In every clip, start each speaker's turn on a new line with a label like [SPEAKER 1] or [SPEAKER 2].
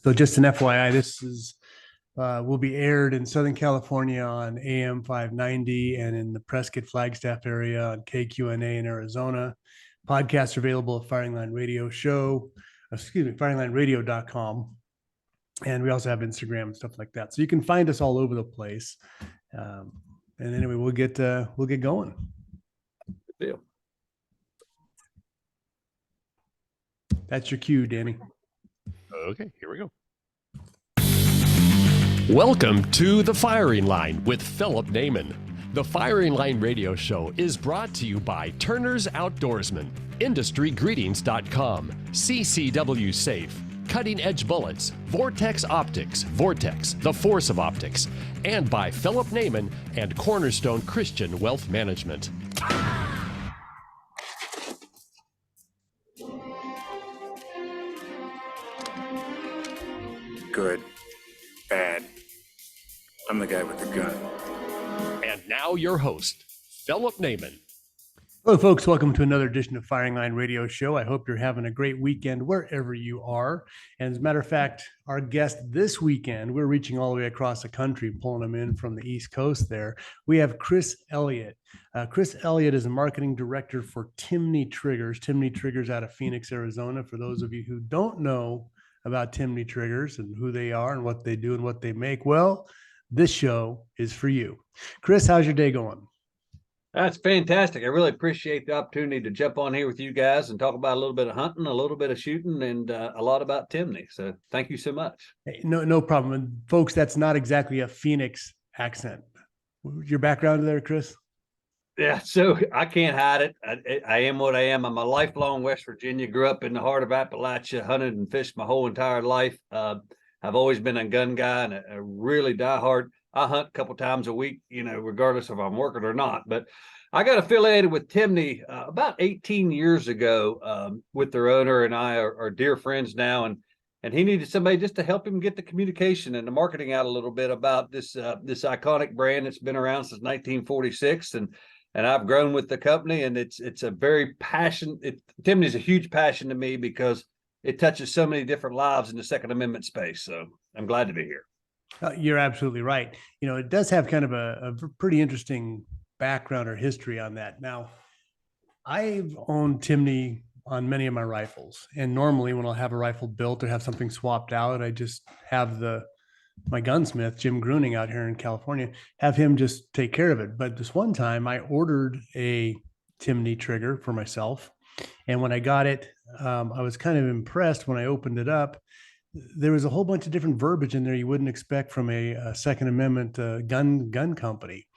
[SPEAKER 1] So just an FYI, this is will be aired in Southern California on AM 590 and in the Prescott Flagstaff area on KQNA in Arizona. Podcasts are available at firinglineradio.com. And we also have Instagram and stuff like that. So you can find us all over the place. And anyway, we'll get going.
[SPEAKER 2] Good deal.
[SPEAKER 1] That's your cue, Danny.
[SPEAKER 3] Okay, here we go. Welcome to The Firing Line with Philip Naiman. The Firing Line radio show is brought to you by Turner's Outdoorsman, IndustryGreetings.com, CCW Safe, Cutting Edge Bullets, Vortex Optics, Vortex, the Force of Optics, and by Philip Naiman and Cornerstone Christian Wealth Management.
[SPEAKER 4] Good, bad. I'm the guy with the gun.
[SPEAKER 3] And now your host, Philip Naiman.
[SPEAKER 1] Hello, folks. Welcome to another edition of Firing Line Radio Show. I hope you're having a great weekend wherever you are. And as a matter of fact, our guest this weekend, we're reaching all the way across the country, pulling them in from the East Coast there. We have Chris Elliott. Chris Elliott is a marketing director for Timney Triggers. Timney Triggers out of Phoenix, Arizona. For those of you who don't know about Timney Triggers and who they are and what they do and what they make, well, this show is for you. Chris, how's your day going?
[SPEAKER 2] That's fantastic. I really appreciate the opportunity to jump on here with you guys and talk about a little bit of hunting, a little bit of shooting, and a lot about Timney. So thank you so much.
[SPEAKER 1] Hey, no problem. And folks, that's not exactly a Phoenix accent. Your background there, Chris?
[SPEAKER 2] Yeah, so I can't hide it. I am what I am. I'm a lifelong West Virginia, grew up in the heart of Appalachia, hunted and fished my whole entire life. I've always been a gun guy and a really diehard. I hunt a couple times a week, regardless if I'm working or not. But I got affiliated with Timney about 18 years ago with their owner, and I are dear friends now. And he needed somebody just to help him get the communication and the marketing out a little bit about this iconic brand that's been around since 1946. And I've grown with the company, and it's a very Timney's a huge passion to me because it touches so many different lives in the Second Amendment space. So I'm glad to be here.
[SPEAKER 1] You're absolutely right. It does have kind of a pretty interesting background or history on that. Now, I've owned Timney on many of my rifles, and normally when I'll have a rifle built or have something swapped out, I just have my gunsmith, Jim Gruning, out here in California, have him just take care of it. But this one time I ordered a Timney trigger for myself. And when I got it, I was kind of impressed when I opened it up. There was a whole bunch of different verbiage in there you wouldn't expect from a Second Amendment gun company.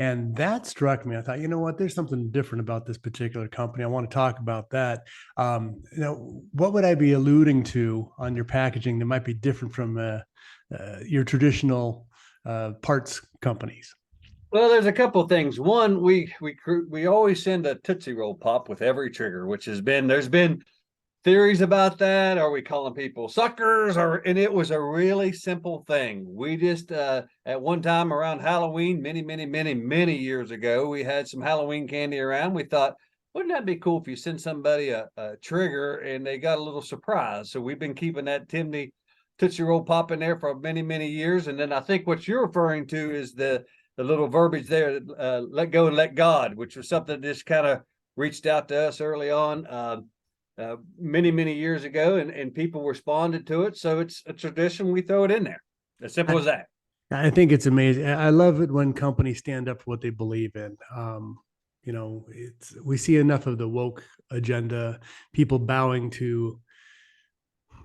[SPEAKER 1] And that struck me. I thought, you know what, there's something different about this particular company. I want to talk about that. What would I be alluding to on your packaging that might be different from your traditional parts companies?
[SPEAKER 2] Well, there's a couple of things. One, we always send a Tootsie Roll Pop with every trigger, there's been theories about that. Are we calling people suckers? And it was a really simple thing. We just at one time around Halloween, many years ago, we had some Halloween candy around. We thought, wouldn't that be cool if you send somebody a trigger and they got a little surprise? So we've been keeping that Timney Tootsie Roll Pop in there for many years. And then I think what you're referring to is the little verbiage there, let go and let God, which was something that just kind of reached out to us early on many years ago, and people responded to it. So it's a tradition. We throw it in there. As simple as that.
[SPEAKER 1] I think it's amazing. I love it when companies stand up for what they believe in. We see enough of the woke agenda, people bowing to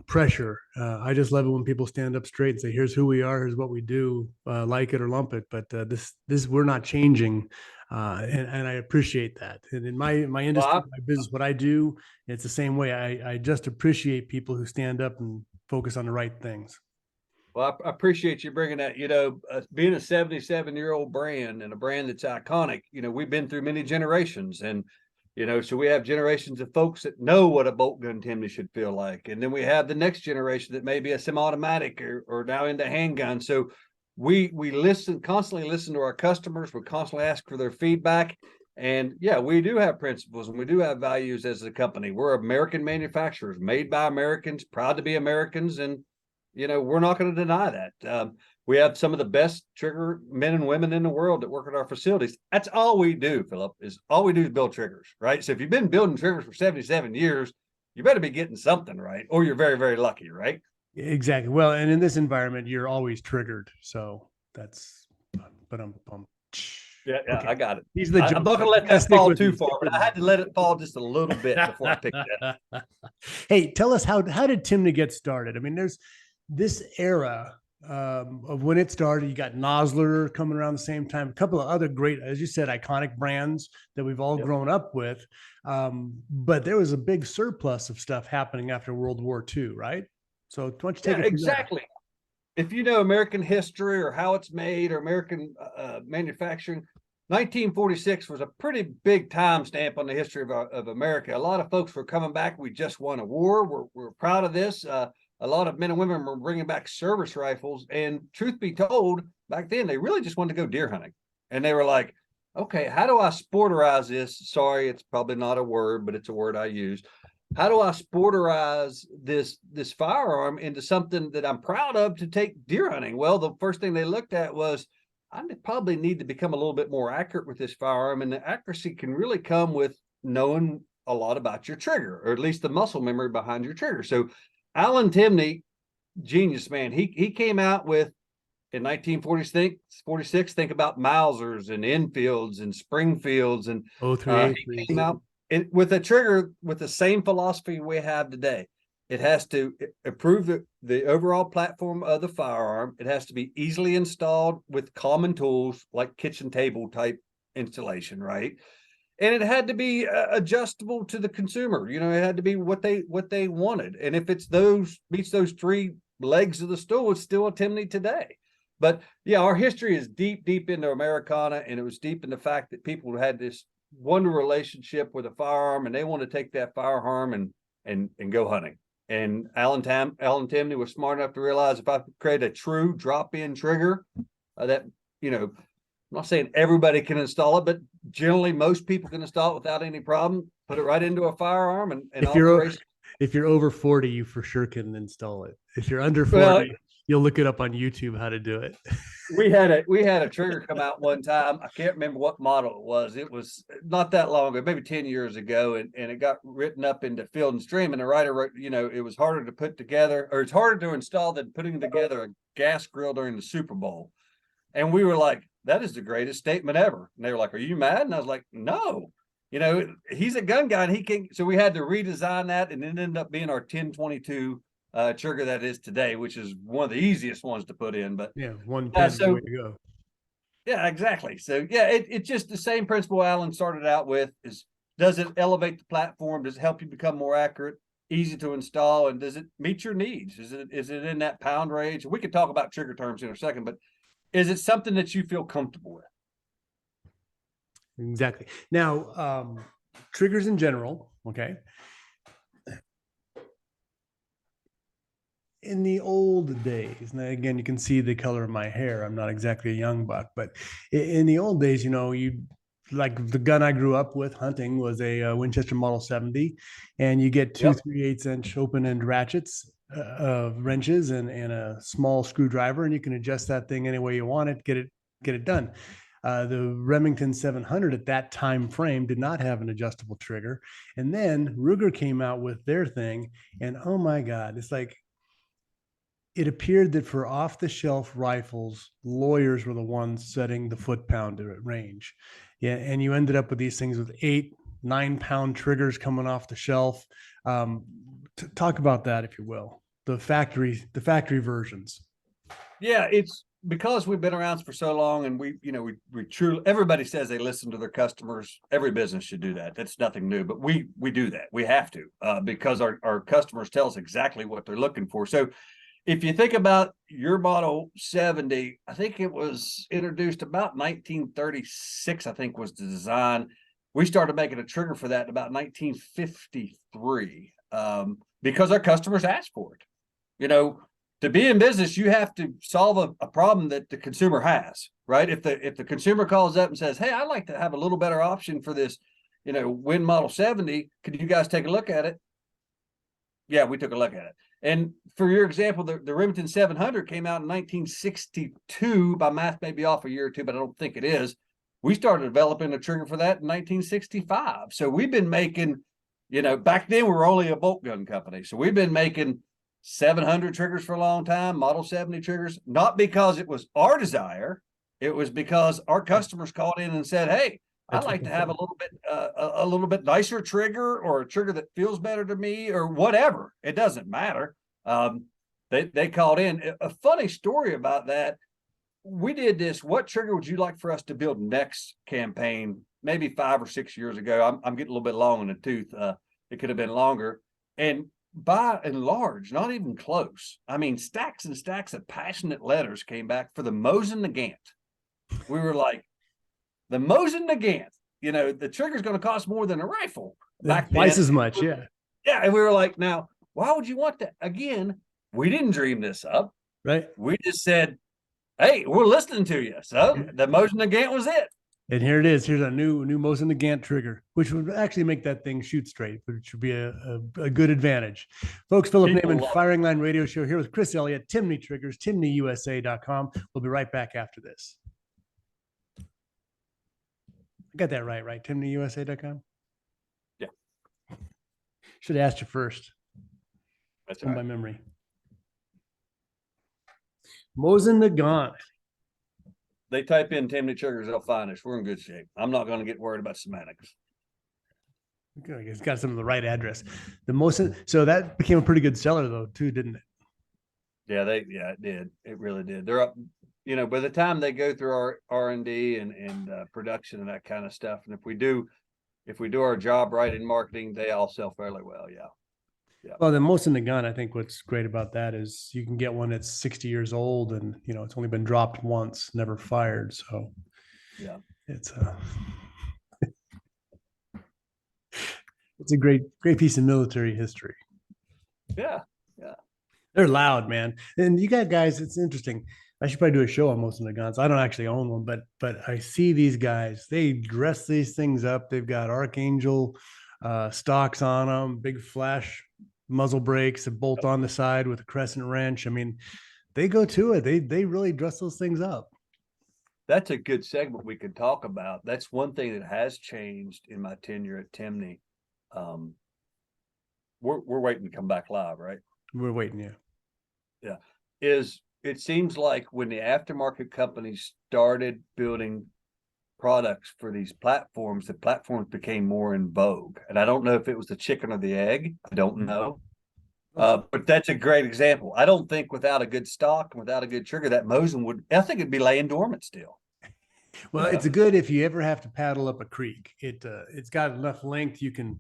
[SPEAKER 1] pressure. I just love it when people stand up straight and say, here's who we are, here's what we do, like it or lump it. But this we're not changing. And I appreciate that. And in my industry, my business, what I do, it's the same way. I just appreciate people who stand up and focus on the right things.
[SPEAKER 2] Well, I appreciate you bringing that. Being a 77-year-old brand and a brand that's iconic, we've been through many generations, and so we have generations of folks that know what a bolt gun Timney should feel like, and then we have the next generation that may be a semi-automatic or now into handgun. So we constantly listen to our customers. We constantly ask for their feedback. And yeah, we do have principles and we do have values as a company. We're American manufacturers, made by Americans, proud to be Americans. And, we're not going to deny that. We have some of the best trigger men and women in the world that work at our facilities. That's all we do, Philip, is build triggers, right? So if you've been building triggers for 77 years, you better be getting something right, or you're very, very lucky, right?
[SPEAKER 1] Exactly. Well, and in this environment, you're always triggered. So that's, but
[SPEAKER 2] Yeah,
[SPEAKER 1] okay.
[SPEAKER 2] I got it.
[SPEAKER 1] He's the
[SPEAKER 2] I'm not going to let that fall too far, but I had to let it fall just a little bit before I picked it up.
[SPEAKER 1] Hey, tell us how did Timney get started? I mean, there's this era of when it started. You got Nosler coming around the same time, a couple of other great, as you said, iconic brands that we've all grown up with. But there was a big surplus of stuff happening after World War II, right? So why don't you take it from
[SPEAKER 2] exactly. If you know American history or how it's made or American manufacturing, 1946 was a pretty big time stamp on the history of America. A lot of folks were coming back. We just won a war. We're proud of this. A lot of men and women were bringing back service rifles. And truth be told, back then, they really just wanted to go deer hunting. And they were like, okay, how do I sporterize this? Sorry, it's probably not a word, but it's a word I use. How do I sporterize this firearm into something that I'm proud of to take deer hunting? Well, the first thing they looked at was, I probably need to become a little bit more accurate with this firearm. And the accuracy can really come with knowing a lot about your trigger, or at least the muscle memory behind your trigger. So Alan Timney, genius man, he came out with, in 1946, think about Mausers and Enfields and Springfields. And he came out with a trigger with the same philosophy we have today. It has to improve the overall platform of the firearm. It has to be easily installed with common tools like kitchen table type installation, right? And it had to be adjustable to the consumer. It had to be what they wanted. And if it's meets those three legs of the stool, it's still a Timney today. But yeah, our history is deep, deep into Americana, and it was deep in the fact that people had this wonderful relationship with a firearm, and they want to take that firearm and go hunting. And Alan Timney was smart enough to realize, if I could create a true drop-in trigger that, I'm not saying everybody can install it, but generally most people can install it without any problem, put it right into a firearm and
[SPEAKER 1] if you're over 40, you for sure can install it. If you're under 40, you'll look it up on YouTube how to do it.
[SPEAKER 2] We had a trigger come out one time. I can't remember what model it was. It was not that long ago, maybe 10 years ago, and it got written up into Field and Stream. And the writer wrote, it was harder to put together, or it's harder to install than putting together a gas grill during the Super Bowl. And we were like, that is the greatest statement ever. And they were like, are you mad? And I was like, no. He's a gun guy, and he can. So we had to redesign that, and it ended up being our 1022 trigger that is today, which is one of the easiest ones to put in. But
[SPEAKER 1] yeah, one way to go.
[SPEAKER 2] Yeah, exactly. So yeah, it's just the same principle Alan started out with: is does it elevate the platform? Does it help you become more accurate, easy to install, and does it meet your needs? Is it in that pound range? We could talk about trigger terms in a second, but is it something that you feel comfortable with?
[SPEAKER 1] Exactly. Now, triggers in general, okay. In the old days, now again, you can see the color of my hair. I'm not exactly a young buck, but in the old days, you like the gun I grew up with hunting was a Winchester Model 70, and you get two 3/8 inch open end ratchets, wrenches, and a small screwdriver, and you can adjust that thing any way you want it, get it done. The Remington 700 at that time frame did not have an adjustable trigger, and then Ruger came out with their thing, and oh my God, it's like, it appeared that for off-the-shelf rifles, lawyers were the ones setting the foot-pound range. Yeah, and you ended up with these things with 8-9 pound triggers coming off the shelf. Talk about that, if you will. The factory versions.
[SPEAKER 2] Yeah, it's because we've been around for so long, and we truly, everybody says they listen to their customers. Every business should do that. That's nothing new, but we do that. We have to because our customers tell us exactly what they're looking for. So if you think about your Model 70, I think it was introduced about 1936, I think was the design. We started making a trigger for that in about 1953 because our customers asked for it. To be in business, you have to solve a problem that the consumer has, right? If the consumer calls up and says, hey, I'd like to have a little better option for this, Win Model 70, could you guys take a look at it? Yeah, we took a look at it. And for your example, the Remington 700 came out in 1962. By math, maybe off a year or two, but I don't think it is. We started developing a trigger for that in 1965. So we've been making, back then we were only a bolt gun company. So we've been making 700 triggers for a long time, Model 70 triggers, not because it was our desire. It was because our customers called in and said, hey, I'd like to have a little bit nicer trigger, or a trigger that feels better to me, or whatever. It doesn't matter. They called in. A funny story about that. We did this. What trigger would you like for us to build next campaign? Maybe 5 or 6 years ago. I'm getting a little bit long in the tooth. It could have been longer. And by and large, not even close. I mean, stacks and stacks of passionate letters came back for the Mosin-Nagant. We were like, the Mosin-Nagant, the trigger's going to cost more than a rifle. Back
[SPEAKER 1] Twice
[SPEAKER 2] then.
[SPEAKER 1] as much, yeah.
[SPEAKER 2] Yeah, and we were like, now, why would you want that? Again, we didn't dream this up.
[SPEAKER 1] Right.
[SPEAKER 2] We just said, hey, we're listening to you. So the Mosin-Nagant was it.
[SPEAKER 1] And here it is. Here's a new Mosin-Nagant trigger, which would actually make that thing shoot straight, which would be a good advantage. Folks, Philip Naiman, Firing Line Radio Show here with Chris Elliott, Timney Triggers, TimneyUSA.com. We'll be right back after this. I got that right? TimneyUSA.com?
[SPEAKER 2] Yeah.
[SPEAKER 1] Should have asked you first.
[SPEAKER 2] That's
[SPEAKER 1] From
[SPEAKER 2] right.
[SPEAKER 1] my memory. Mosin-Nagant.
[SPEAKER 2] They type in Timney Triggers, they'll find us. We're in good shape. I'm not going to get worried about semantics.
[SPEAKER 1] Okay, it's got some of the right address. So that became a pretty good seller though, too, didn't it?
[SPEAKER 2] Yeah, it did. It really did. They're up, by the time they go through our R&D and production and that kind of stuff. And if we do our job right in marketing, they all sell fairly well. Yeah. Yeah.
[SPEAKER 1] Well, the Mosin-Nagant, I think what's great about that is you can get one that's 60 years old and, it's only been dropped once, never fired. So
[SPEAKER 2] yeah,
[SPEAKER 1] it's it's a great piece of military history.
[SPEAKER 2] Yeah.
[SPEAKER 1] They're loud, man. And you got guys, it's interesting. I should probably do a show on Mosin-Nagants. I don't actually own one, but I see these guys, they dress these things up. They've got Archangel stocks on them, big flash muzzle brakes, a bolt on the side with a crescent wrench. I mean, they go to it. They really dress those things up.
[SPEAKER 2] That's a good segment we could talk about. That's one thing that has changed in my tenure at Timney. We're waiting to come back live, right?
[SPEAKER 1] We're waiting, yeah.
[SPEAKER 2] Yeah. It seems like when the aftermarket companies started building products for these platforms, the platforms became more in vogue. And I don't know if it was the chicken or the egg. I don't know. But that's a great example. I don't think without a good stock and without a good trigger, that Mosin I think it'd be laying dormant still.
[SPEAKER 1] Well, it's a good if you ever have to paddle up a creek. It's got enough length you can,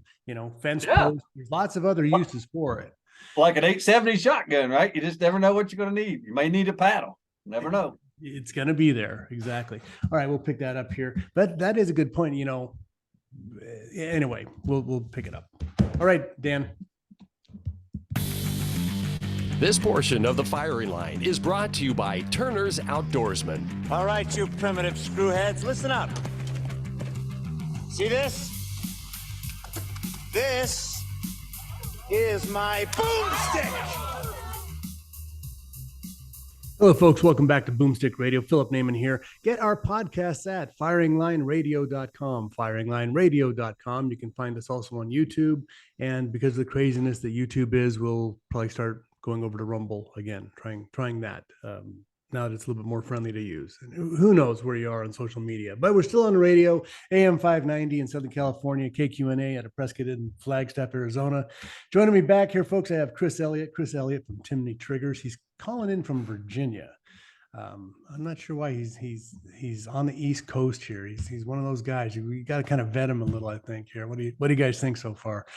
[SPEAKER 1] fence post. There's lots of other uses for it.
[SPEAKER 2] Like an 870 shotgun, right? You just never know what you're going to need. You may need a paddle. Never know.
[SPEAKER 1] It's going to be there. Exactly. All right. We'll pick that up here. But that is a good point. Anyway, we'll pick it up. All right, Dan.
[SPEAKER 3] This portion of the Firing Line is brought to you by Turner's Outdoorsman.
[SPEAKER 5] All right, you primitive screwheads, listen up. See this? This is my boomstick.
[SPEAKER 1] Hello, folks. Welcome back to Boomstick Radio. Philip Naiman here. Get our podcasts at firinglineradio.com, firinglineradio.com. You can find us also on YouTube. And because of the craziness that YouTube is, we'll probably start going over to Rumble again, trying that now that it's a little bit more friendly to use. And who knows where you are on social media, but we're still on the radio, AM 590 in Southern California, KQNA out of Prescott in Flagstaff, Arizona. Joining me back here, folks, I have Chris Elliott from Timney Triggers. He's calling in from Virginia. I'm not sure why he's on the East Coast here. He's one of those guys. We got to kind of vet him a little, I think. Here, what do you guys think so far?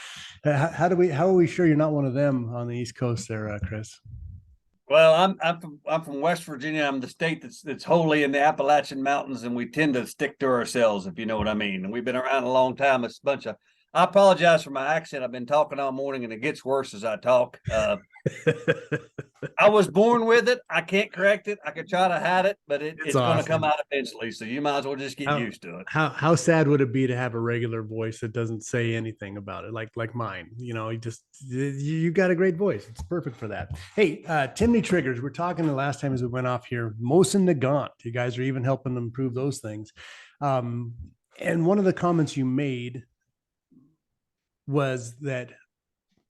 [SPEAKER 1] How are we sure you're not one of them on the East Coast there, Chris?
[SPEAKER 2] Well, I'm from West Virginia. I'm the state that's wholly in the Appalachian Mountains, and we tend to stick to ourselves, if you know what I mean. And we've been around a long time. It's a bunch of. I apologize for my accent. I've been talking all morning, and it gets worse as I talk. I was born with it. I can't correct it. I could try to hide it, but it's going to
[SPEAKER 1] awesome.
[SPEAKER 2] come out eventually. So you might as well just get used to it.
[SPEAKER 1] How sad would it be to have a regular voice that doesn't say anything about it, like mine? You got a great voice. It's perfect for that. Hey, Timney Triggers. We're talking the last time as we went off here. Mosin-Nagant. You guys are even helping them improve those things. And one of the comments you made was that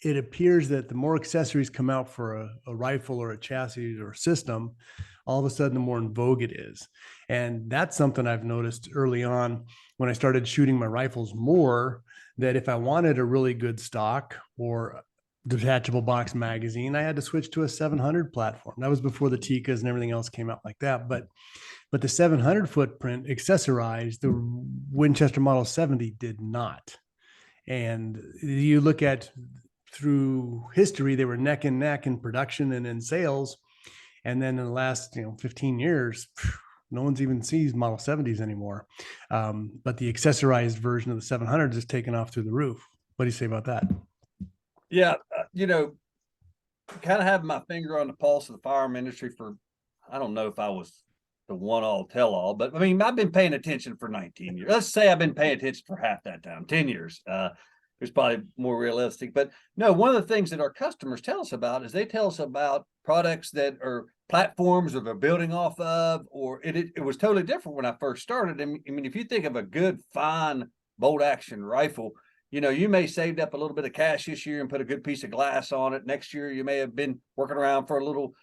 [SPEAKER 1] it appears that the more accessories come out for a rifle or a chassis or a system, all of a sudden the more in vogue it is. And that's something I've noticed early on when I started shooting my rifles more, that if I wanted a really good stock or detachable box magazine, I had to switch to a 700 platform. That was before the Tikas and everything else came out like that. But the 700 footprint accessorized, the Winchester Model 70 did not. And you look at through history, they were neck and neck in production and in sales. And then in the last 15 years, no one's even sees Model 70s anymore. But the accessorized version of the 700 is taken off through the roof. What do you say about that?
[SPEAKER 2] Yeah, kind of having my finger on the pulse of the firearm industry for, I don't know if I was the one all tell all, but I mean, I've been paying attention for 19 years. Let's say I've been paying attention for half that time, 10 years. It's probably more realistic, but no, one of the things that our customers tell us about is they tell us about products that are platforms that they're building off of, or it was totally different when I first started. I mean, if you think of a good, fine bolt action rifle, you may saved up a little bit of cash this year and put a good piece of glass on it. Next year, you may have been working around for a little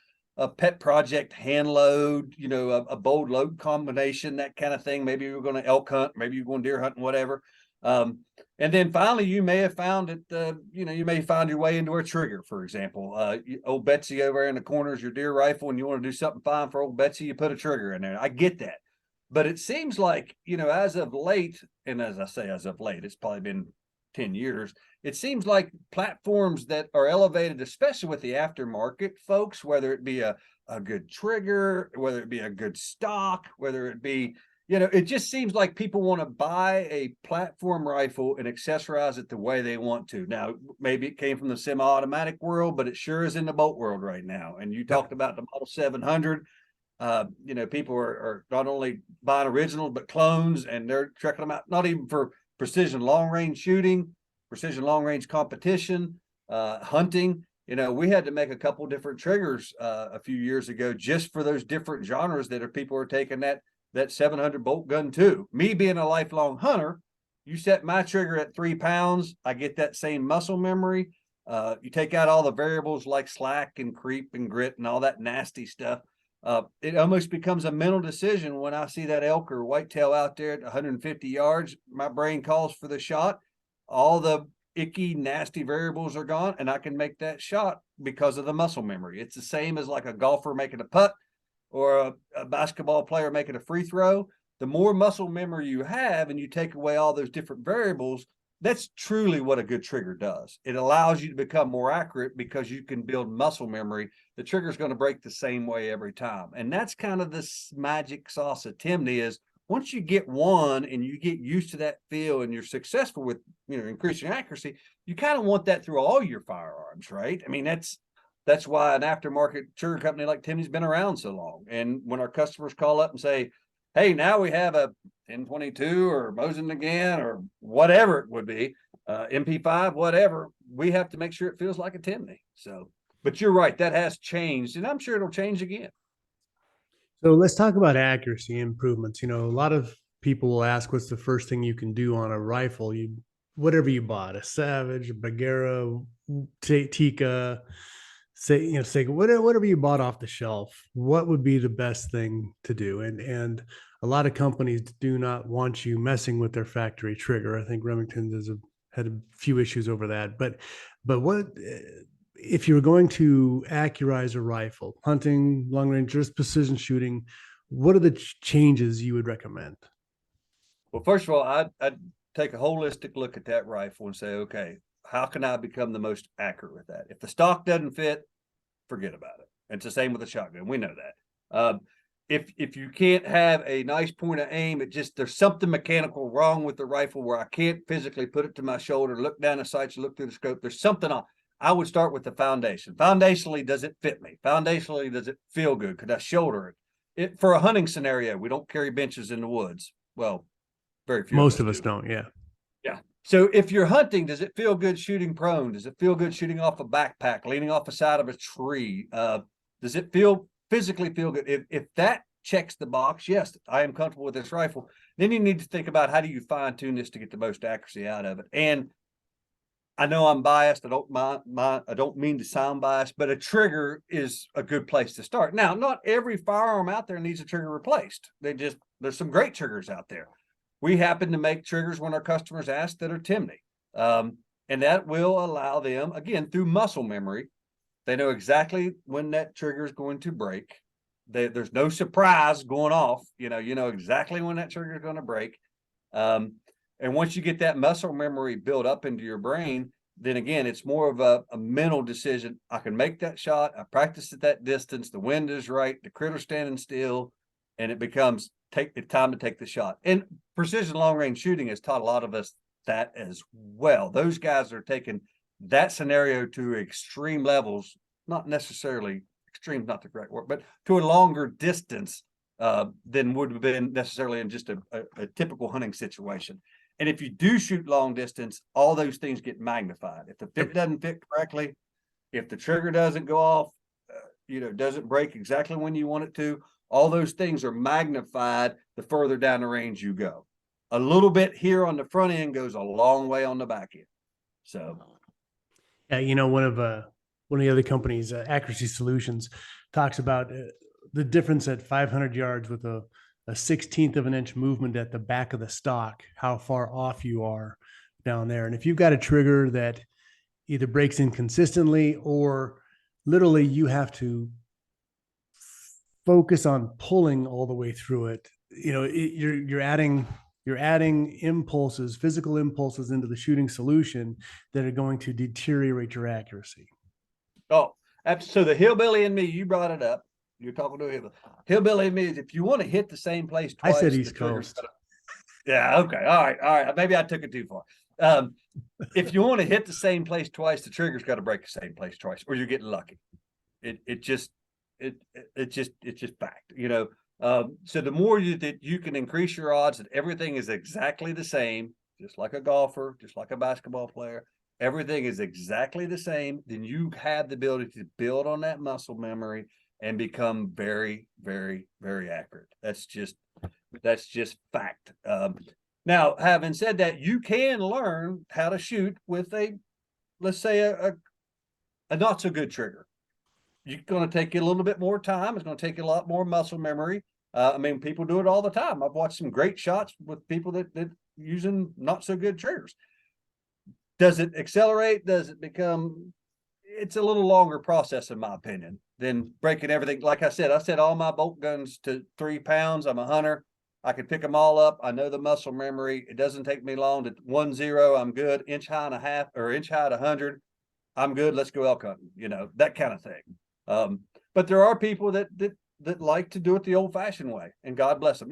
[SPEAKER 2] pet project hand load, a bold load combination, that kind of thing. Maybe you're going to elk hunt, maybe you're going deer hunting, whatever. And then finally, you may have found it, you may find your way into a trigger, for example. Old Betsy over there in the corner is your deer rifle, and you want to do something fine for old Betsy, you put a trigger in there. I get that. But it seems like, as of late, and as I say, as of late, it's probably been 10 years, it seems like platforms that are elevated, especially with the aftermarket folks, whether it be a good trigger, whether it be a good stock, whether it be, it just seems like people want to buy a platform rifle and accessorize it the way they want to. Now, maybe it came from the semi-automatic world, but it sure is in the bolt world right now. And you talked about the Model 700. People are not only buying originals, but clones, and they're checking them out, not even for precision long range shooting, precision long range competition, hunting. We had to make a couple different triggers a few years ago just for those different genres that people are taking that 700 bolt gun to. Me being a lifelong hunter, you set my trigger at 3 pounds, I get that same muscle memory. You take out all the variables like slack and creep and grit and all that nasty stuff. It almost becomes a mental decision when I see that elk or whitetail out there at 150 yards. My brain calls for the shot. All the icky, nasty variables are gone, and I can make that shot because of the muscle memory. It's the same as like a golfer making a putt or a basketball player making a free throw. The more muscle memory you have and you take away all those different variables, that's truly what a good trigger does. It allows you to become more accurate because you can build muscle memory. The trigger is going to break the same way every time. And that's kind of this magic sauce of Timney is once you get one and you get used to that feel and you're successful with, increasing accuracy, you kind of want that through all your firearms, right? I mean, that's why an aftermarket trigger company like Timney's been around so long. And when our customers call up and say, hey, now we have a 1022 or Mosin-Nagant or whatever it would be, MP5, whatever, we have to make sure it feels like a Timney. So, but you're right, that has changed, and I'm sure it'll change again.
[SPEAKER 1] So let's talk about accuracy improvements. A lot of people will ask, what's the first thing you can do on a rifle? Whatever you bought, a Savage, a Bagheera, Tika, say whatever you bought off the shelf, what would be the best thing to do? And a lot of companies do not want you messing with their factory trigger. I think Remington has had a few issues over that. But what if you're going to accurize a rifle, hunting, long range, just precision shooting? What are the changes you would recommend?
[SPEAKER 2] Well, first of all, I'd take a holistic look at that rifle and say, okay, how can I become the most accurate with that? If the stock doesn't fit, forget about it. It's the same with a shotgun. We know that. If you can't have a nice point of aim, there's something mechanical wrong with the rifle where I can't physically put it to my shoulder, look down the sights, look through the scope. There's something on. I would start with the foundation. Foundationally, does it fit me? Foundationally, does it feel good? Could I shoulder it? For a hunting scenario, we don't carry benches in the woods. Well, very few.
[SPEAKER 1] Most of us don't. Yeah.
[SPEAKER 2] Yeah. So if you're hunting, does it feel good shooting prone? Does it feel good shooting off a backpack, leaning off the side of a tree? Does it physically feel good? If that checks the box, yes, I am comfortable with this rifle. Then you need to think about, how do you fine tune this to get the most accuracy out of it? And I know I'm biased. I don't mean to sound biased, but a trigger is a good place to start. Now, not every firearm out there needs a trigger replaced. There's some great triggers out there. We happen to make triggers when our customers ask that are Timney. And that will allow them, again, through muscle memory, they know exactly when that trigger is going to break. There's no surprise going off. You know exactly when that trigger is going to break. And once you get that muscle memory built up into your brain, then again, it's more of a mental decision. I can make that shot. I practice at that distance. The wind is right. The critter's standing still. And it becomes time to take the shot. And precision long range shooting has taught a lot of us that as well. Those guys are taking that scenario to extreme levels, not necessarily extreme, not the correct word, but to a longer distance than would have been necessarily in just a typical hunting situation. And if you do shoot long distance, all those things get magnified. If the fit doesn't fit correctly, if the trigger doesn't go off, doesn't break exactly when you want it to, all those things are magnified the further down the range you go. A little bit here on the front end goes a long way on the back end. So,
[SPEAKER 1] yeah, one of the other companies, Accuracy Solutions, talks about the difference at 500 yards with a 1/16 of an inch movement at the back of the stock, how far off you are down there. And if you've got a trigger that either breaks inconsistently or literally you have to focus on pulling all the way through it, you're adding impulses, physical impulses into the shooting solution that are going to deteriorate your accuracy.
[SPEAKER 2] Oh, so the hillbilly in me, you brought it up. You're talking to him. Hillbilly in me is, if you want to hit the same place twice.
[SPEAKER 1] I said East Coast.
[SPEAKER 2] Yeah. Okay. All right. Maybe I took it too far. If you want to hit the same place twice, the trigger's got to break the same place twice, or you're getting lucky. It's just fact, so the more that you can increase your odds that everything is exactly the same, just like a golfer, just like a basketball player, everything is exactly the same, then you have the ability to build on that muscle memory and become very, very, very accurate. That's just fact. Now, having said that, you can learn how to shoot with let's say a not so good trigger. You're going to take you a little bit more time. It's going to take you a lot more muscle memory. People do it all the time. I've watched some great shots with people that using not so good triggers. Does it accelerate? Does it become? It's a little longer process, in my opinion, than breaking everything. Like I set all my bolt guns to 3 pounds. I'm a hunter. I can pick them all up. I know the muscle memory. It doesn't take me long to 1-0. I'm good. Inch high and a half, or inch high at 100. I'm good. Let's go elk hunting. That kind of thing. But there are people that like to do it the old fashioned way, and God bless them.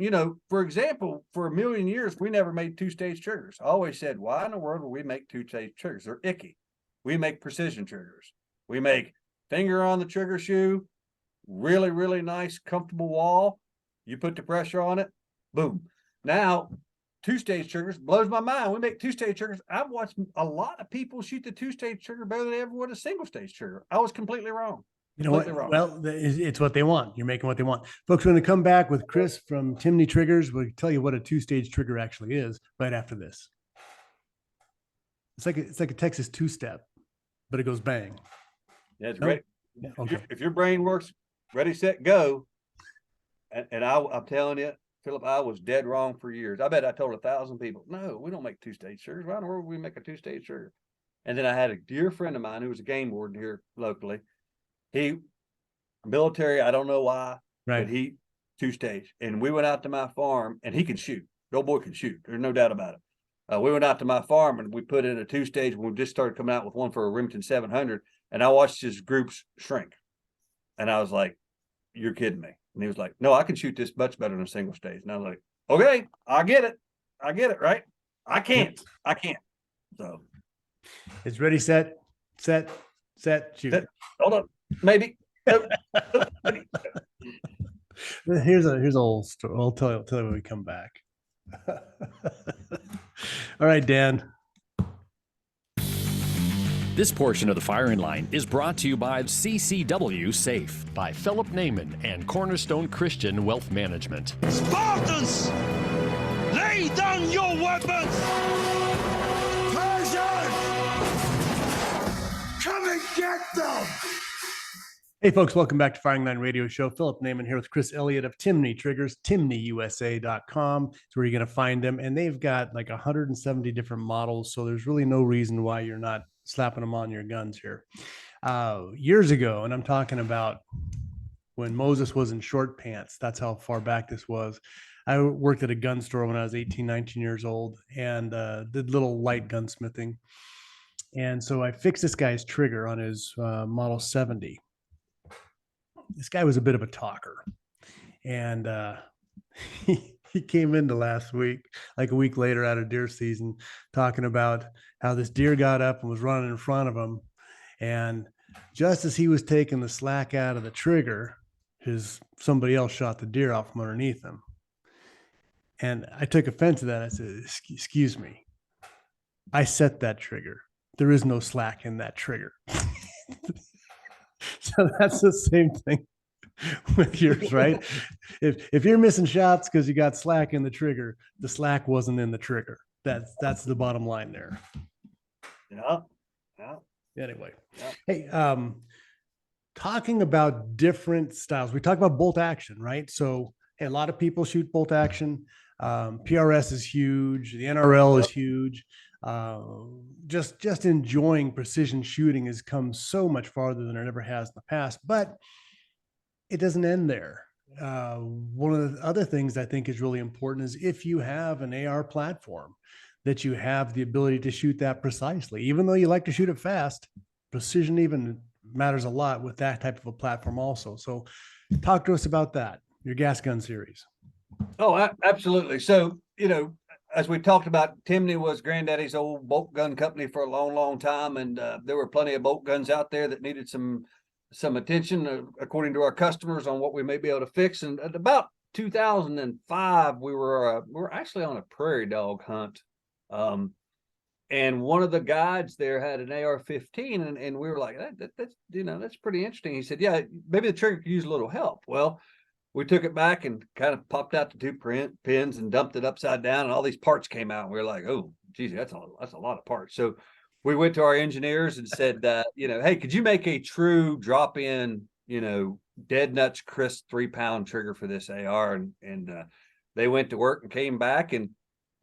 [SPEAKER 2] For example, for a million years, we never made 2-stage triggers. I always said, why in the world would we make 2-stage triggers? They're icky. We make precision triggers. We make finger on the trigger shoe, really, really nice, comfortable wall. You put the pressure on it, boom. Now, 2-stage triggers blows my mind. We make 2-stage triggers. I've watched a lot of people shoot the 2-stage trigger better than they ever would a single-stage trigger. I was completely wrong.
[SPEAKER 1] You know what? Well, it's what they want. You're making what they want. Folks, we're going to come back with Chris from Timney Triggers. We'll tell you what a 2-stage trigger actually is right after this. It's like a Texas two-step, but it goes bang.
[SPEAKER 2] Yeah, it's great.
[SPEAKER 1] Yeah, okay.
[SPEAKER 2] If your brain works, ready, set, go. And I'm telling you, Philip, I was dead wrong for years. I bet I told 1,000 people, no, we don't make 2-stage triggers. Why in the world would we make a 2-stage trigger? And then I had a dear friend of mine who was a game warden here locally. He military, I don't know why,
[SPEAKER 1] right?
[SPEAKER 2] But he 2-stage, and we went out to my farm, and he can shoot. The old boy can shoot. There's no doubt about it. We went out to my farm, and we put in a 2-stage. We just started coming out with one for a Remington 700, and I watched his groups shrink, and I was like, "You're kidding me?" And he was like, "No, I can shoot this much better than a single stage." And I was like, "Okay, I get it, right? I can't." So
[SPEAKER 1] it's ready, set, set, shoot.
[SPEAKER 2] Hold on, maybe. Nope.
[SPEAKER 1] Here's a little story. I'll tell you when we come back. All right, Dan.
[SPEAKER 3] This portion of the firing line is brought to you by CCW Safe by Philip Naiman and Cornerstone Christian Wealth Management.
[SPEAKER 5] Spartans, lay down your weapons! Persians, come and get them!
[SPEAKER 1] Hey, folks, welcome back to Firing Line Radio Show. Philip Naiman here with Chris Elliott of Timney Triggers, timneyusa.com. It's where you're going to find them. And they've got like 170 different models. So there's really no reason why you're not slapping them on your guns here. Years ago, and I'm talking about when Moses was in short pants, that's how far back this was. I worked at a gun store when I was 18, 19 years old and did little light gunsmithing. And so I fixed this guy's trigger on his Model 70. This guy was a bit of a talker, and he came into last week, like a week later out of deer season, talking about how this deer got up and was running in front of him. And just as he was taking the slack out of the trigger, somebody else shot the deer out from underneath him. And I took offense to that. I said, excuse me, I set that trigger. There is no slack in that trigger. So that's the same thing with yours, right? If you're missing shots because you got slack in the trigger, the slack wasn't in the trigger. That's the bottom line there.
[SPEAKER 2] Yeah.
[SPEAKER 1] Anyway,
[SPEAKER 2] Yeah.
[SPEAKER 1] hey, talking about different styles, we talk about bolt action, right? So hey, a lot of people shoot bolt action. PRS is huge. The NRL is huge. Just enjoying precision shooting has come so much farther than it ever has in the past, but it doesn't end there. One of the other things I think is really important is if you have an AR platform, that you have the ability to shoot that precisely. Even though you like to shoot it fast, precision even matters a lot with that type of a platform also. So talk to us about that, your gas gun series.
[SPEAKER 2] Oh, absolutely. So, as we talked about, Timney was Granddaddy's old bolt gun company for a long, long time. And there were plenty of bolt guns out there that needed some attention, according to our customers, on what we may be able to fix. And at about 2005, we were actually on a prairie dog hunt. And one of the guides there had an AR-15, and we were like, that's pretty interesting. He said, yeah, maybe the trigger could use a little help. Well, we took it back and kind of popped out the two pins and dumped it upside down, and all these parts came out. And we were like, oh, geez, that's a lot of parts. So we went to our engineers and said, hey, could you make a true drop-in, dead nuts crisp 3-pound trigger for this AR? And they went to work and came back, and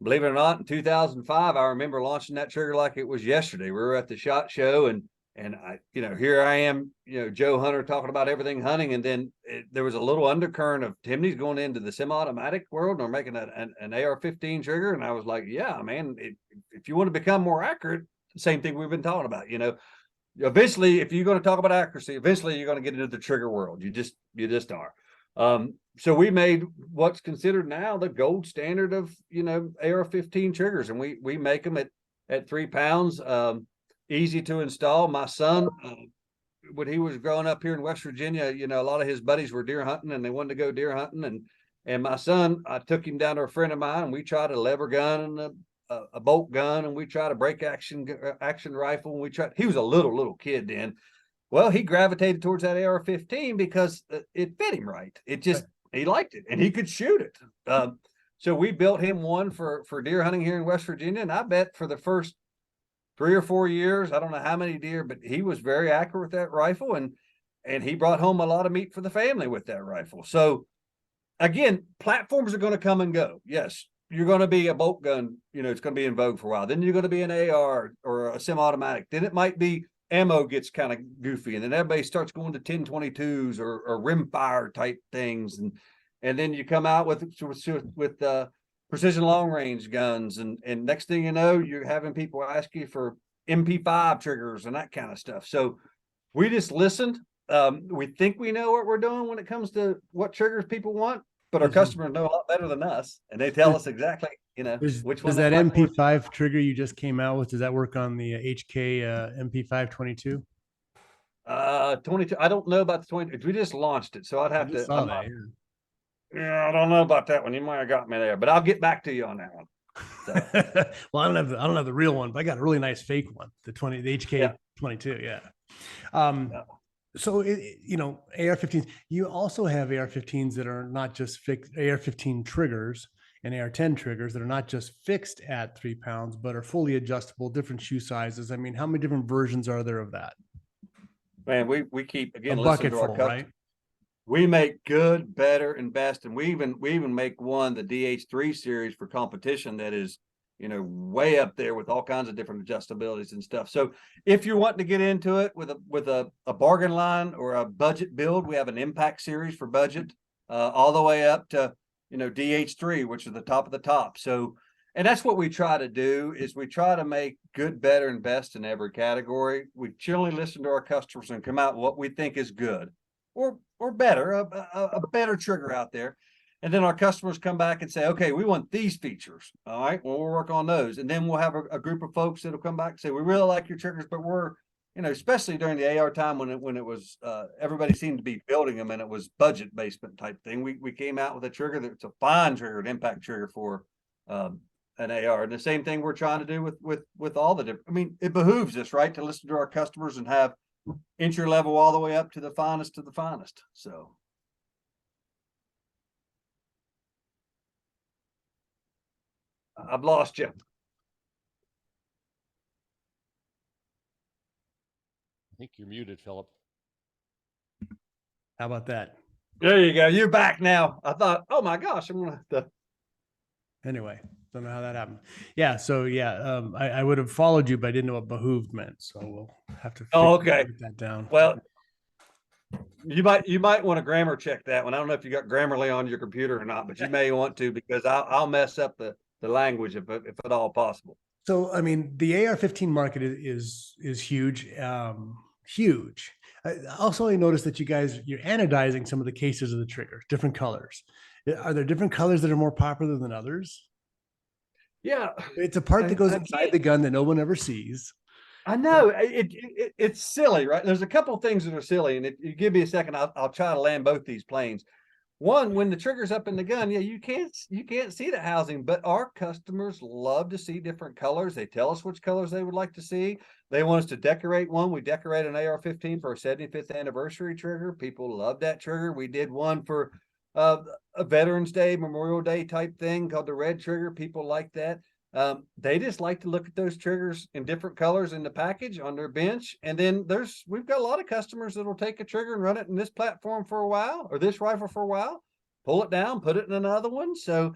[SPEAKER 2] believe it or not, in 2005, I remember launching that trigger like it was yesterday. We were at the SHOT Show, and I, here I am, Joe Hunter talking about everything hunting. And then there was a little undercurrent of Timney's going into the semi-automatic world, and they're making an AR-15 trigger. And I was like, yeah, man, if you want to become more accurate, same thing we've been talking about, eventually, if you're going to talk about accuracy, eventually you're going to get into the trigger world. You just are. So we made what's considered now the gold standard of, AR-15 triggers, and we make them at 3 pounds. Easy to install. My son, when he was growing up here in West Virginia, a lot of his buddies were deer hunting, and they wanted to go deer hunting. And my son, I took him down to a friend of mine, and we tried a lever gun and a bolt gun, and we tried a break action rifle. And he was a little kid then. Well, he gravitated towards that AR-15 because it fit him right. He liked it, and he could shoot it. So we built him one for deer hunting here in West Virginia. And I bet for the first 3 or 4 years, I don't know how many deer, but he was very accurate with that rifle, and he brought home a lot of meat for the family with that rifle. So again, platforms are going to come and go. Yes, you're going to be a bolt gun, it's going to be in vogue for a while. Then you're going to be an AR or a semi-automatic. Then it might be ammo gets kind of goofy, and then everybody starts going to 10-22s or rimfire type things. And then you come out with precision long range guns, and next thing you know, you're having people ask you for MP5 triggers and that kind of stuff. So we just listened. We think we know what we're doing when it comes to what triggers people want, but our customers know a lot better than us, and they tell us exactly, which one.
[SPEAKER 1] Does that MP5 trigger you just came out with, does that work on the HK MP522?
[SPEAKER 2] 22. I don't know about the 20. We just launched it, so I'd
[SPEAKER 1] I
[SPEAKER 2] have
[SPEAKER 1] just
[SPEAKER 2] to.
[SPEAKER 1] saw
[SPEAKER 2] I'm
[SPEAKER 1] that.
[SPEAKER 2] not- yeah, I don't know about that one. You might have got me there, but I'll get back to you on that one. So,
[SPEAKER 1] Well, I don't have the real one, but I got a really nice fake one, the HK
[SPEAKER 2] Yeah.
[SPEAKER 1] 22. Yeah. Um,
[SPEAKER 2] Yeah.
[SPEAKER 1] So, you know, AR-15s, you also have AR-15s that are not just fixed, AR-15 triggers and AR-10 triggers that are not just fixed at 3 pounds, but are fully adjustable, different shoe sizes. I mean, how many different versions are there of that?
[SPEAKER 2] man, we keep
[SPEAKER 1] A
[SPEAKER 2] again listening
[SPEAKER 1] bucket
[SPEAKER 2] to our
[SPEAKER 1] full,
[SPEAKER 2] customers.
[SPEAKER 1] right?
[SPEAKER 2] We make good, better, and best, and we even make one, the DH3 series for competition that is, you know, way up there with all kinds of different adjustabilities and stuff. So if you're wanting to get into it with a bargain line or a budget build, we have an impact series for budget, all the way up to, you know, DH3, which is the top of the top. So, and that's what we try to do, is we try to make good, better, and best in every category. We generally listen to our customers and come out with what we think is good or better, a better trigger out there. And then our customers come back and say, okay, we want these features. All right, well, we'll work on those. And then we'll have a group of folks that'll come back and say, we really like your triggers, but we're, you know, especially during the AR time when it was everybody seemed to be building them and it was budget basement type thing. We came out with a trigger that's a fine trigger, an impact trigger for an AR. And the same thing we're trying to do with all the different, I mean, it behooves us, right, to listen to our customers and have entry level all the way up to the finest of the finest. So I've lost you.
[SPEAKER 3] I think you're muted, Philip.
[SPEAKER 1] How about that?
[SPEAKER 2] There you go. You're back now. I thought, oh my gosh, I'm gonna have to.
[SPEAKER 1] Anyway, don't know how that happened. Yeah. So, yeah, I would have followed you, but I didn't know what behooved meant. So we'll have to
[SPEAKER 2] Okay.
[SPEAKER 1] write that down.
[SPEAKER 2] Well, you might want to grammar check that one. I don't know if you got Grammarly on your computer or not, but you may want to, because I'll mess up the language if at all possible.
[SPEAKER 1] So, I mean, the AR-15 market is huge, huge. Also, I noticed that you're anodizing some of the cases of the trigger, different colors. Are there different colors that are more popular than others?
[SPEAKER 2] Yeah,
[SPEAKER 1] It's a part that goes inside the gun that no one ever sees.
[SPEAKER 2] I know it's silly, right? There's a couple of things that are silly, and if you give me a second, I'll try to land both these planes. One, when the trigger's up in the gun, yeah, you can't see the housing, but our customers love to see different colors. They tell us which colors they would like to see. They want us to decorate one. We decorate an AR-15 for our 75th anniversary trigger. People love that trigger. We did one for a Veterans Day, Memorial Day type thing called the red trigger. People like that. They just like to look at those triggers in different colors in the package on their bench. And then we've got a lot of customers that will take a trigger and run it in this platform for a while, or this rifle for a while, pull it down, put it in another one. So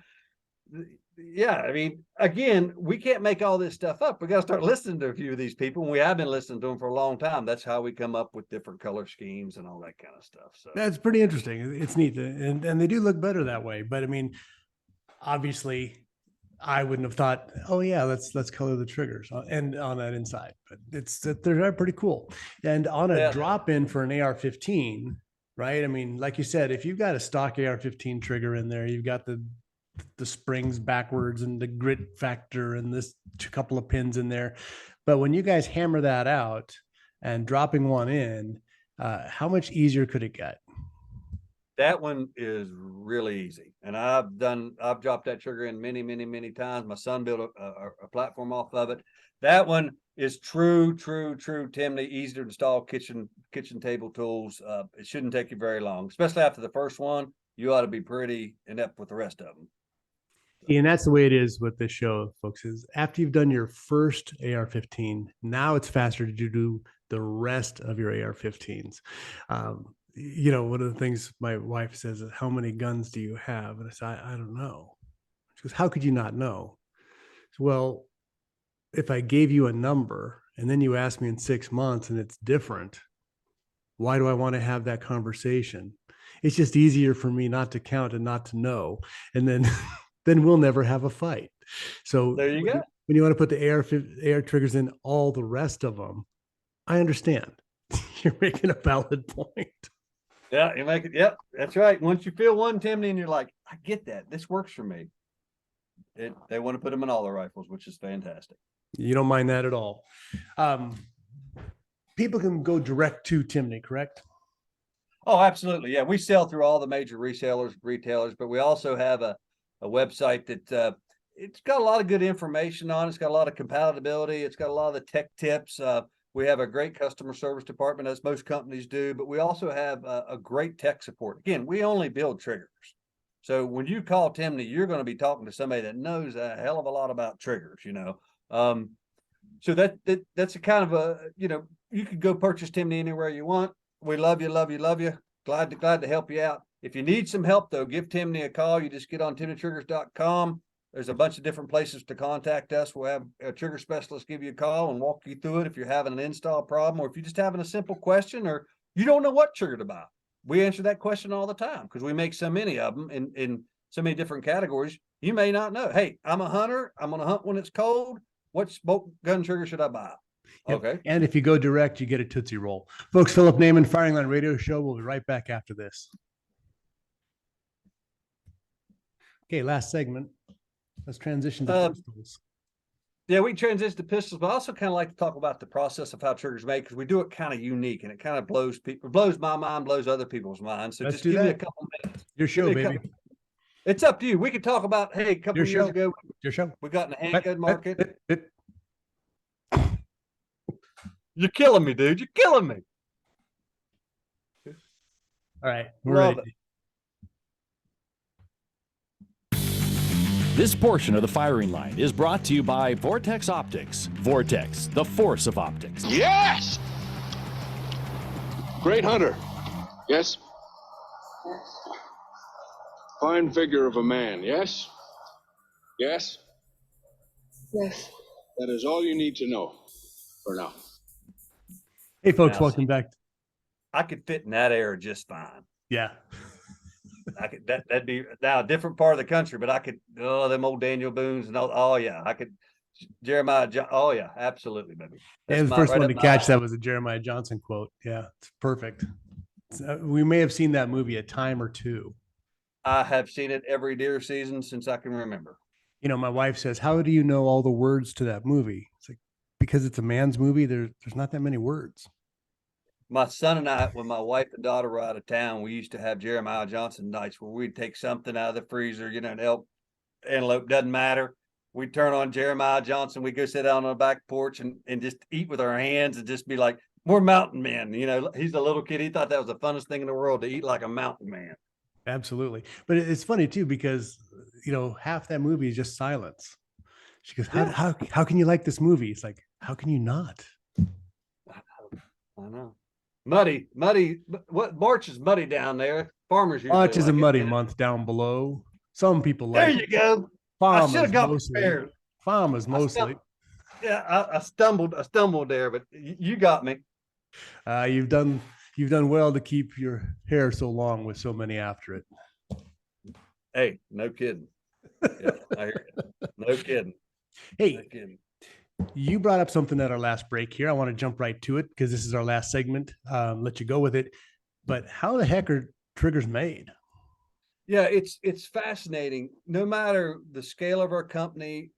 [SPEAKER 2] yeah, I mean, again, we can't make all this stuff up. We got to start listening to a few of these people, and we have been listening to them for a long time. That's how we come up with different color schemes and all that kind of stuff. So
[SPEAKER 1] That's pretty interesting. It's neat. And they do look better that way. But I mean, obviously, I wouldn't have thought, oh yeah, let's color the triggers and on that inside, but they're pretty cool. And on a drop in for an AR-15, right? I mean, like you said, if you've got a stock AR-15 trigger in there, you've got the springs backwards and the grit factor and this couple of pins in there. But when you guys hammer that out and dropping one in, how much easier could it get?
[SPEAKER 2] that one is really easy. And I've dropped that trigger in many, many, many times. My son built a platform off of it. That one is true Timney, easy to install kitchen table tools. It shouldn't take you very long, especially after the first one. You ought to be pretty inept with the rest of them.
[SPEAKER 1] And that's the way it is with this show, folks, is after you've done your first AR-15, now it's faster to do the rest of your AR-15s. You know, one of the things my wife says is, how many guns do you have? And I said, I don't know. She goes, how could you not know? So, well, if I gave you a number and then you ask me in 6 months and it's different, why do I want to have that conversation? It's just easier for me not to count and not to know. And then then we'll never have a fight. So
[SPEAKER 2] there you go.
[SPEAKER 1] When you want to put the AR triggers in all the rest of them, I understand. You're making a valid point.
[SPEAKER 2] Yeah, you make it. Yep, that's right. Once you feel one, Timney, and you're like, I get that. This works for me. They want to put them in all the rifles, which is fantastic.
[SPEAKER 1] You don't mind that at all. people can go direct to Timney, correct?
[SPEAKER 2] Oh, absolutely. Yeah, we sell through all the major resellers, retailers, but we also have a website that it's got a lot of good information on it. It's got a lot of compatibility. It's got a lot of the tech tips. We have a great customer service department, as most companies do, but we also have a great tech support. Again, we only build triggers. So when you call Timney, you're going to be talking to somebody that knows a hell of a lot about triggers, you know. So that's a kind of a, you know, you could go purchase Timney anywhere you want. We love you, love you, love you. Glad to help you out. If you need some help though, give Timney a call. You just get on timneytriggers.com. There's a bunch of different places to contact us. We'll have a trigger specialist give you a call and walk you through it if you're having an install problem, or if you're just having a simple question, or you don't know what trigger to buy. We answer that question all the time because we make so many of them in so many different categories. You may not know. Hey, I'm a hunter. I'm going to hunt when it's cold. What smoke gun trigger should I buy?
[SPEAKER 1] Yep.
[SPEAKER 2] Okay.
[SPEAKER 1] And if you go direct, you get a Tootsie Roll. Folks, Philip Naiman, Firing Line Radio Show. We'll be right back after this. Okay, last segment. Let's transition to pistols.
[SPEAKER 2] Yeah, we transition to pistols, but I also kind of like to talk about the process of how triggers made, because we do it kind of unique and it kind of blows my mind, blows other people's minds. So
[SPEAKER 1] Let's
[SPEAKER 2] just
[SPEAKER 1] do
[SPEAKER 2] give me
[SPEAKER 1] that.
[SPEAKER 2] a couple minutes.
[SPEAKER 1] Your show, baby.
[SPEAKER 2] It's up to you. We could talk about, hey, a couple
[SPEAKER 1] Your
[SPEAKER 2] of years
[SPEAKER 1] show.
[SPEAKER 2] ago,
[SPEAKER 1] Your show.
[SPEAKER 2] we got in the handgun market.
[SPEAKER 1] All
[SPEAKER 2] You're killing me, dude. You're killing me.
[SPEAKER 1] right. We're
[SPEAKER 2] Love
[SPEAKER 1] ready.
[SPEAKER 6] This portion of the firing line is brought to you by Vortex Optics. Vortex, the force of optics.
[SPEAKER 7] Yes! Great hunter. Yes? Fine figure of a man, yes? Yes?
[SPEAKER 8] Yes.
[SPEAKER 7] That is all you need to know for now.
[SPEAKER 1] Hey, folks,
[SPEAKER 2] Now,
[SPEAKER 1] welcome back.
[SPEAKER 2] I could fit in that era just fine.
[SPEAKER 1] Yeah.
[SPEAKER 2] I could that'd be now a different part of the country, but I could them old Daniel Boones and all. Oh yeah, I could Jeremiah. Oh yeah, absolutely, baby.
[SPEAKER 1] And the first one to catch that was a Jeremiah Johnson quote. Yeah, it's perfect. We may have seen that movie a time or two.
[SPEAKER 2] I have seen it every deer season since I can remember.
[SPEAKER 1] You know, my wife says, "How do you know all the words to that movie?" It's like, because it's a man's movie. There's not that many words.
[SPEAKER 2] My son and I, when my wife and daughter were out of town, we used to have Jeremiah Johnson nights where we'd take something out of the freezer, you know, an elk, antelope, doesn't matter. We'd turn on Jeremiah Johnson. We'd go sit down on the back porch and just eat with our hands and just be like, we're mountain men. You know, he's a little kid. He thought that was the funnest thing in the world, to eat like a mountain man.
[SPEAKER 1] Absolutely. But it's funny too, because, you know, half that movie is just silence. She goes, how can you like this movie? It's like, how can you not?
[SPEAKER 2] I know. Muddy. What March is muddy down there. Farmers usually
[SPEAKER 1] March is a
[SPEAKER 2] like
[SPEAKER 1] muddy
[SPEAKER 2] it.
[SPEAKER 1] month down below. Some people like
[SPEAKER 2] There you
[SPEAKER 1] it.
[SPEAKER 2] go. I
[SPEAKER 1] Farmers
[SPEAKER 2] should have got
[SPEAKER 1] mostly.
[SPEAKER 2] prepared.
[SPEAKER 1] Farmers mostly.
[SPEAKER 2] Yeah, I stumbled there, but you got me.
[SPEAKER 1] You've done well to keep your hair so long with so many after it.
[SPEAKER 2] Hey, no kidding. Yeah, I hear you. No kidding.
[SPEAKER 1] Hey,
[SPEAKER 2] No kidding.
[SPEAKER 1] you brought up something at our last break here. I want to jump right to it because this is our last segment. Let you go with it. But how the heck are triggers made?
[SPEAKER 2] Yeah, it's fascinating. No matter the scale of our company,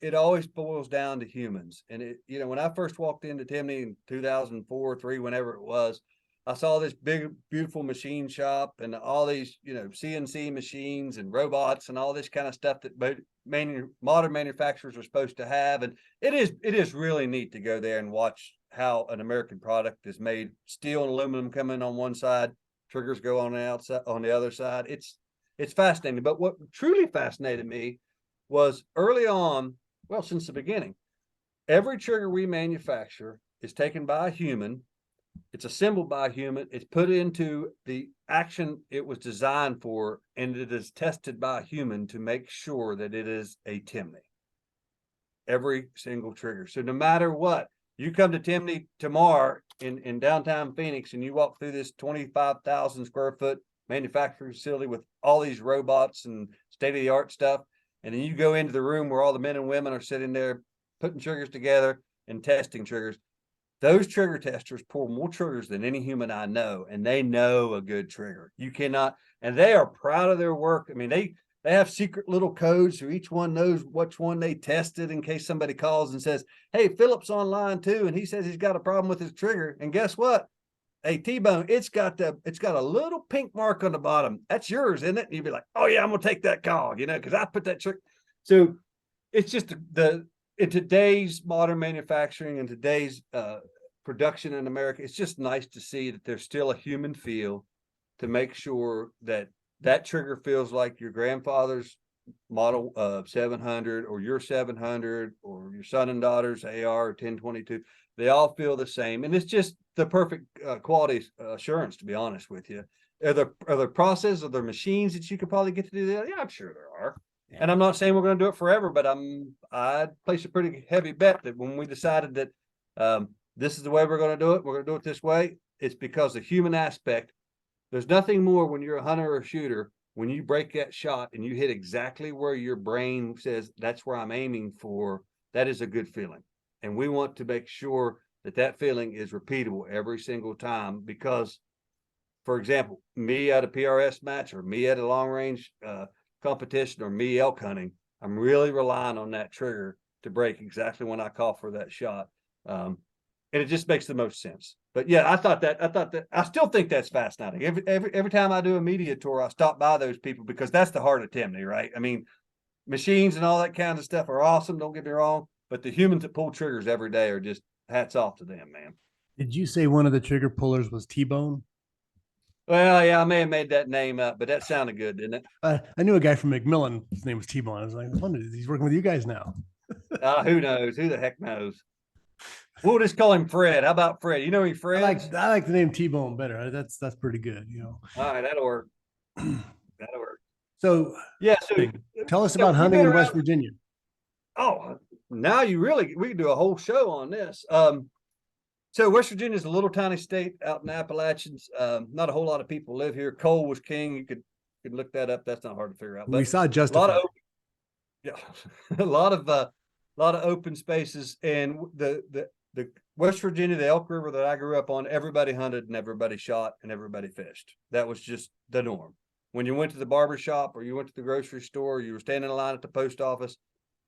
[SPEAKER 2] it always boils down to humans. And when I first walked into Timney in 2004, 3, whenever it was, I saw this big, beautiful machine shop and all these, CNC machines and robots and all this kind of stuff that modern manufacturers are supposed to have. And it is really neat to go there and watch how an American product is made. Steel and aluminum come in on one side, triggers go on the outside, on the other side. It's fascinating. But what truly fascinated me was early on, well, since the beginning, every trigger we manufacture is taken by a human. It's assembled by a human. It's put into the action it was designed for, and it is tested by a human to make sure that it is a Timney. Every single trigger. So no matter what, you come to Timney tomorrow in downtown Phoenix and you walk through this 25,000 square foot manufacturing facility with all these robots and state-of-the-art stuff, and then you go into the room where all the men and women are sitting there putting triggers together and testing triggers. Those trigger testers pull more triggers than any human I know, and they know a good trigger. You cannot, and they are proud of their work. I mean, They have secret little codes, so each one knows which one they tested in case somebody calls and says, "Hey, Philip's online too, and he says he's got a problem with his trigger." And guess what? Hey, T-Bone, it's got a little pink mark on the bottom. That's yours, isn't it? And you'd be like, "Oh yeah, I'm gonna take that call," because I put that trigger. So it's just in today's modern manufacturing and today's production in America, it's just nice to see that there's still a human feel to make sure that that trigger feels like your grandfather's model 700 or your 700 or your son and daughter's AR 1022. They all feel the same. And it's just the perfect quality assurance, to be honest with you. Are there processes, are there machines that you could probably get to do that? Yeah, I'm sure there are. Yeah. And I'm not saying we're going to do it forever, but I'd place a pretty heavy bet that when we decided that this is the way we're going to do it, we're going to do it this way, it's because the human aspect. There's nothing more when you're a hunter or a shooter, when you break that shot and you hit exactly where your brain says, that's where I'm aiming for, that is a good feeling. And we want to make sure that that feeling is repeatable every single time, because, for example, me at a PRS match or me at a long range competition or me elk hunting, I'm really relying on that trigger to break exactly when I call for that shot. And it just makes the most sense. But yeah, I still think that's fascinating. Every time I do a media tour, I stop by those people because that's the heart of Timney, right? I mean, machines and all that kind of stuff are awesome. Don't get me wrong, but the humans that pull triggers every day are just hats off to them, man.
[SPEAKER 1] Did you say one of the trigger pullers was T-Bone?
[SPEAKER 2] Well, yeah, I may have made that name up, but that sounded good, didn't it?
[SPEAKER 1] I knew a guy from McMillan. His name was T-Bone. I was like, I wonder, he's working with you guys now.
[SPEAKER 2] Who knows? Who the heck knows? We'll just call him Fred. How about Fred? You know any Fred?
[SPEAKER 1] I like the name T-Bone better. That's pretty good.
[SPEAKER 2] All right, that'll work. That'll work.
[SPEAKER 1] So
[SPEAKER 2] yeah. So
[SPEAKER 1] tell us about hunting in West Virginia.
[SPEAKER 2] Oh, now we can do a whole show on this. So West Virginia is a little tiny state out in the Appalachians. Not a whole lot of people live here. Coal was king. You could look that up. That's not hard to figure out. But
[SPEAKER 1] we saw Justified.
[SPEAKER 2] A lot of open spaces, and the West Virginia, the Elk River that I grew up on, everybody hunted and everybody shot and everybody fished. That was just the norm. When you went to the barber shop or you went to the grocery store, or you were standing in line at the post office,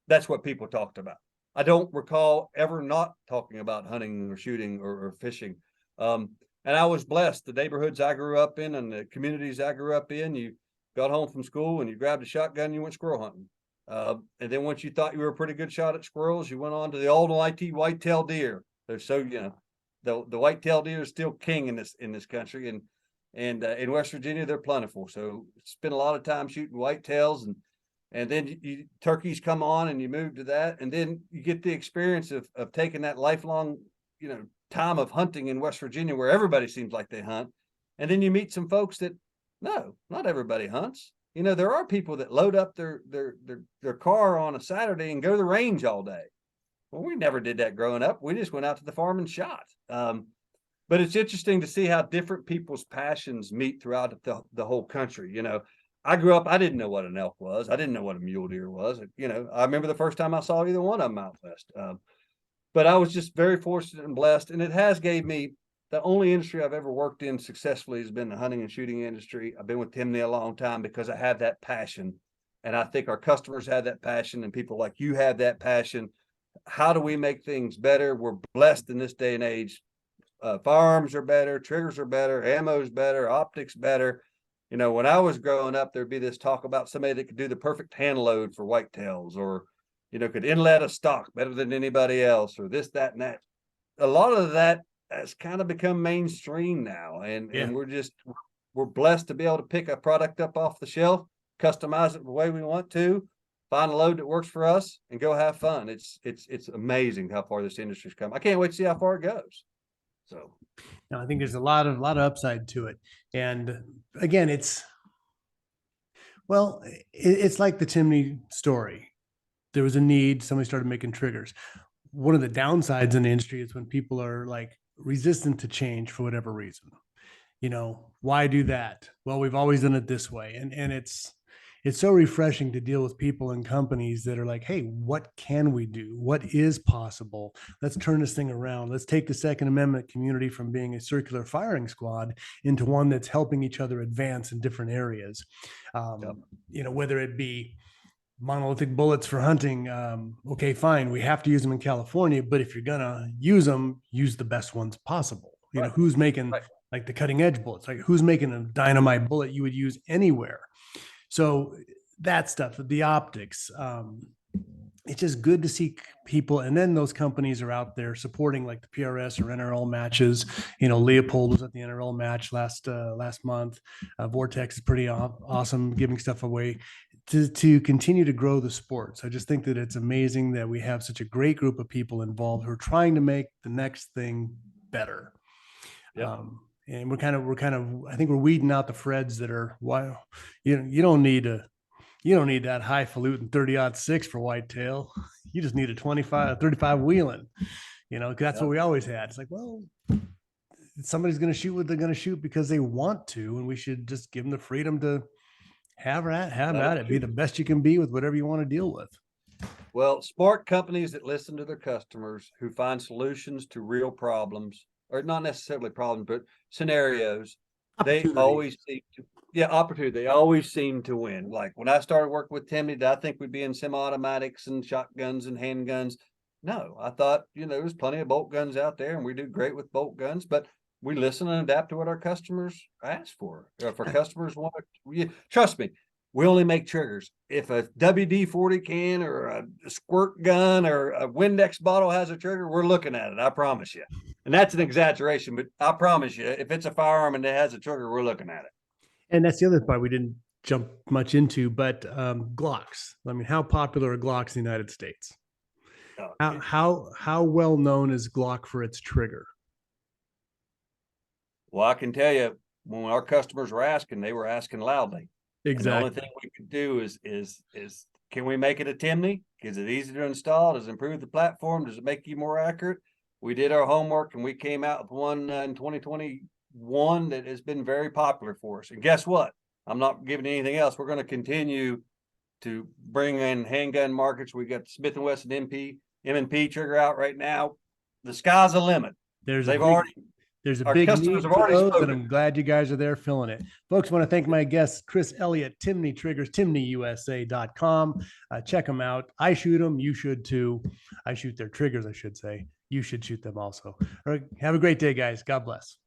[SPEAKER 2] that's what people talked about. I don't recall ever not talking about hunting or shooting or fishing. And I was blessed. The neighborhoods I grew up in and the communities I grew up in, you got home from school and you grabbed a shotgun and you went squirrel hunting. And then once you thought you were a pretty good shot at squirrels, you went on to the old white-tailed deer. They're so, the white-tailed deer is still king in this country, and in West Virginia they're plentiful. So spend a lot of time shooting whitetails, and then turkeys come on, and you move to that, and then you get the experience of taking that lifelong, time of hunting in West Virginia where everybody seems like they hunt, and then you meet some folks that no, not everybody hunts. There are people that load up their car on a Saturday and go to the range all day. Well, we never did that growing up. We just went out to the farm and shot. But it's interesting to see how different people's passions meet throughout the whole country. I grew up, I didn't know what an elk was. I didn't know what a mule deer was. I remember the first time I saw either one of them out west. But I was just very fortunate and blessed. And it has gave me, the only industry I've ever worked in successfully has been the hunting and shooting industry. I've been with Timney a long time because I have that passion. And I think our customers have that passion, and people like you have that passion. How do we make things better? We're blessed in this day and age. Firearms are better, triggers are better, ammo's better, optics better. When I was growing up, there'd be this talk about somebody that could do the perfect hand load for whitetails, or, could inlet a stock better than anybody else, or this, that, and that. A lot of that has kind of become mainstream now. And we're blessed to be able to pick a product up off the shelf, customize it the way we want to, find a load that works for us, and go have fun. It's amazing how far this industry's come. I can't wait to see how far it goes. So
[SPEAKER 1] no, I think there's a lot of upside to it. And again, it's like the Timney story. There was a need, somebody started making triggers. One of the downsides in the industry is when people are like resistant to change for whatever reason. Why do that? Well, we've always done it this way. And it's so refreshing to deal with people and companies that are like, hey, what can we do? What is possible? Let's turn this thing around. Let's take the Second Amendment community from being a circular firing squad into one that's helping each other advance in different areas. Whether it be monolithic bullets for hunting. Okay, fine. We have to use them in California, but if you're gonna use them, use the best ones possible. Who's making like the cutting edge bullets? Like who's making a dynamite bullet you would use anywhere? So that stuff, the optics, it's just good to see people. And then those companies are out there supporting like the PRS or NRL matches. Leopold was at the NRL match last month. Vortex is pretty awesome, giving stuff away to continue to grow the sports. I just think that it's amazing that we have such a great group of people involved who are trying to make the next thing better.
[SPEAKER 2] Yep.
[SPEAKER 1] And we're kind of, I think we're weeding out the Freds that are, wow, you don't need that highfalutin 30-06 for whitetail. You just need a 35 wheeling, because that's what we always had. It's like, well, somebody's going to shoot what they're going to shoot because they want to, and we should just give them the freedom to have at it, be the best you can be with whatever you want to deal with.
[SPEAKER 2] Well, smart companies that listen to their customers, who find solutions to real problems, or not necessarily problems, but scenarios, they always seem to, opportunity. They always seem to win. Like when I started working with Timney, did I think we'd be in semi-automatics and shotguns and handguns? No, I thought, there's plenty of bolt guns out there and we do great with bolt guns, but we listen and adapt to what our customers ask for. If our customers want to, trust me, we only make triggers. If a WD-40 can or a squirt gun or a Windex bottle has a trigger, we're looking at it. I promise you. And that's an exaggeration, but I promise you, if it's a firearm and it has a trigger, we're looking at it.
[SPEAKER 1] And that's the other part we didn't jump much into, but Glocks. I mean, how popular are Glocks in the United States? How well known is Glock for its trigger?
[SPEAKER 2] Well, I can tell you, when our customers were asking, they were asking loudly.
[SPEAKER 1] Exactly.
[SPEAKER 2] And the only thing we could do is can we make it a Timney? Is it easy to install? Does it improve the platform? Does it make you more accurate? We did our homework and we came out with one in 2021 that has been very popular for us. And guess what? I'm not giving anything else. We're going to continue to bring in handgun markets. We got the Smith & Wesson M&P trigger out right now. The sky's the limit.
[SPEAKER 1] There's a big need for those, and I'm glad you guys are there filling it. Folks, I want to thank my guest, Chris Elliott, Timney Triggers, timneyusa.com. Check them out. I shoot them. You should too. I shoot their triggers, I should say. You should shoot them also. All right, have a great day, guys. God bless.